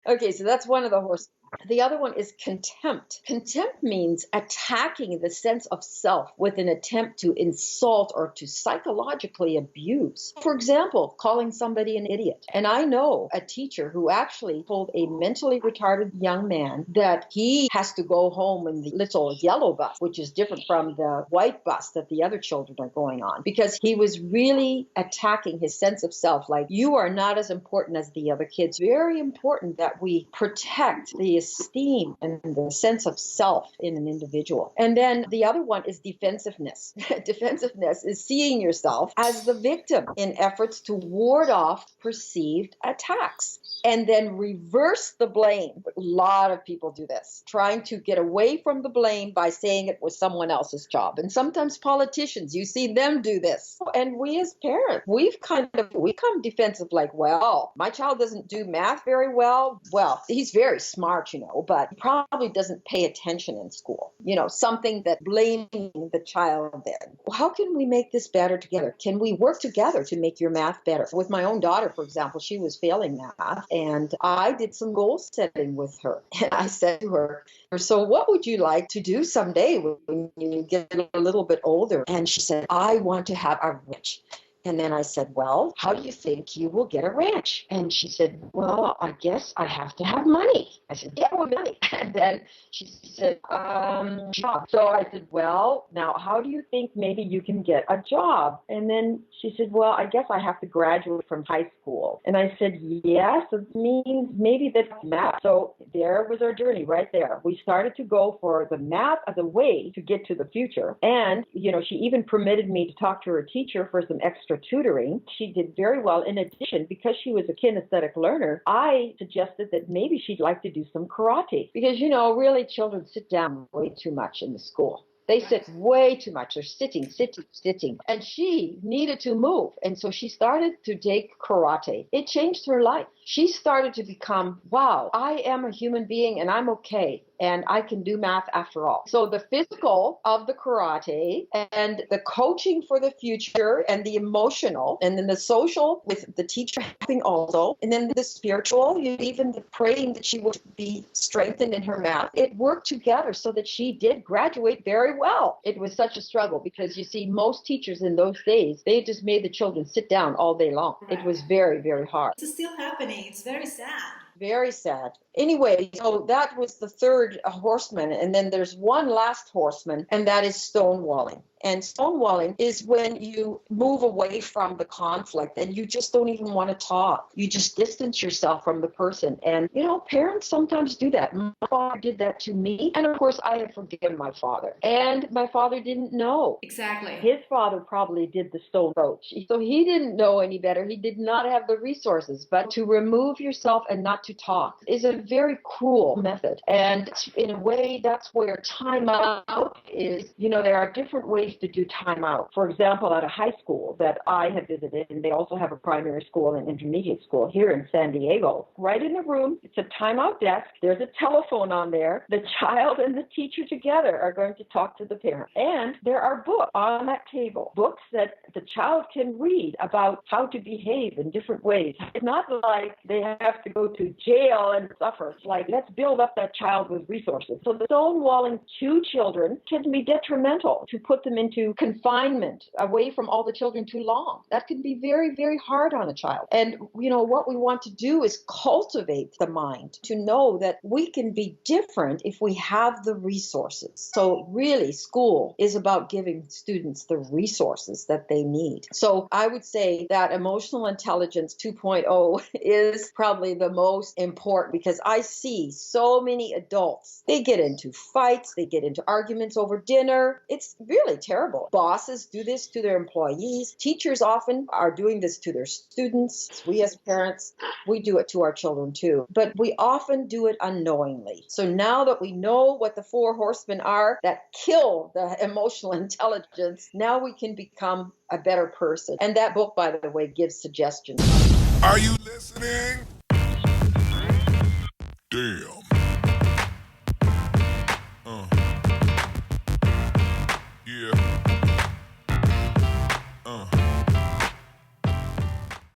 Okay, so that's one of the horse. The other one is contempt. Contempt means attacking the sense of self with an attempt to insult or to psychologically abuse. For example, calling somebody an idiot. And I know a teacher who actually told a mentally retarded young man that he has to go home in the little yellow bus, which is different from the white bus that the other children are going on, because he was really attacking his sense of self. Like, you are not as important as the other kids. Very important that we protect the esteem and the sense of self in an individual. And then the other one is defensiveness. Defensiveness is seeing yourself as the victim in efforts to ward off perceived attacks and then reverse the blame. A lot of people do this, trying to get away from the blame by saying it was someone else's job. And sometimes politicians, you see them do this. And we as parents, we become defensive, like, well, my child doesn't do math very well. Well, he's very smart, but probably doesn't pay attention in school. Something that blaming the child then. How can we make this better together? Can we work together to make your math better? With my own daughter, for example, she was failing math, and I did some goal setting with her. And I said to her, so what would you like to do someday when you get a little bit older? And she said, I want to have a ranch. And then I said, well, how do you think you will get a ranch? And she said, well, I guess I have to have money. I said, yeah, well, money. And then she said, job. So I said, well, now how do you think maybe you can get a job? And then she said, well, I guess I have to graduate from high school. And I said, yes, it means maybe that's math. So there was our journey right there. We started to go for the math as a way to get to the future. And, she even permitted me to talk to her teacher for some extra tutoring. She did very well. In addition, because she was a kinesthetic learner, I suggested that maybe she'd like to do some karate. Because, really children sit down way too much in the school. They sit way too much. They're sitting. And she needed to move. And so she started to take karate. It changed her life. She started to become, wow, I am a human being and I'm okay. And I can do math after all. So the physical of the karate and the coaching for the future and the emotional and then the social with the teacher helping also. And then the spiritual, even the praying that she would be strengthened in her math. It worked together so that she did graduate very well. It was such a struggle because you see, most teachers in those days, they just made the children sit down all day long. Right. It was very, very hard. It's still happening. It's very sad. Very sad. Anyway, so that was the third horseman. And then there's one last horseman, and that is stonewalling. And stonewalling is when you move away from the conflict and you just don't even want to talk. You just distance yourself from the person. And, parents sometimes do that. My father did that to me. And of course, I have forgiven my father. And my father didn't know. Exactly. His father probably did the stone approach. So he didn't know any better. He did not have the resources. But to remove yourself and not to talk is a very cruel method. And in a way, that's where time out is. There are different ways to do time out. For example, at a high school that I have visited, and they also have a primary school and intermediate school here in San Diego, right in the room, it's a timeout desk. There's a telephone on there. The child and the teacher together are going to talk to the parent. And there are books on that table, books that the child can read about how to behave in different ways. It's not like they have to go to jail and suffer. It's like, let's build up that child with resources. So the stonewalling to children can be detrimental to put them into confinement away from all the children too long. That can be very, very hard on a child. And, what we want to do is cultivate the mind to know that we can be different if we have the resources. So really, school is about giving students the resources that they need. So I would say that emotional intelligence 2.0 is probably the most important because I see so many adults, they get into fights, they get into arguments over dinner. It's really terrible. Bosses do this to their employees. Teachers often are doing this to their students. We as parents, we do it to our children too. But we often do it unknowingly. So now that we know what the 4 horsemen are that kill the emotional intelligence, now we can become a better person. And that book, by the way, gives suggestions. Are you listening? Damn.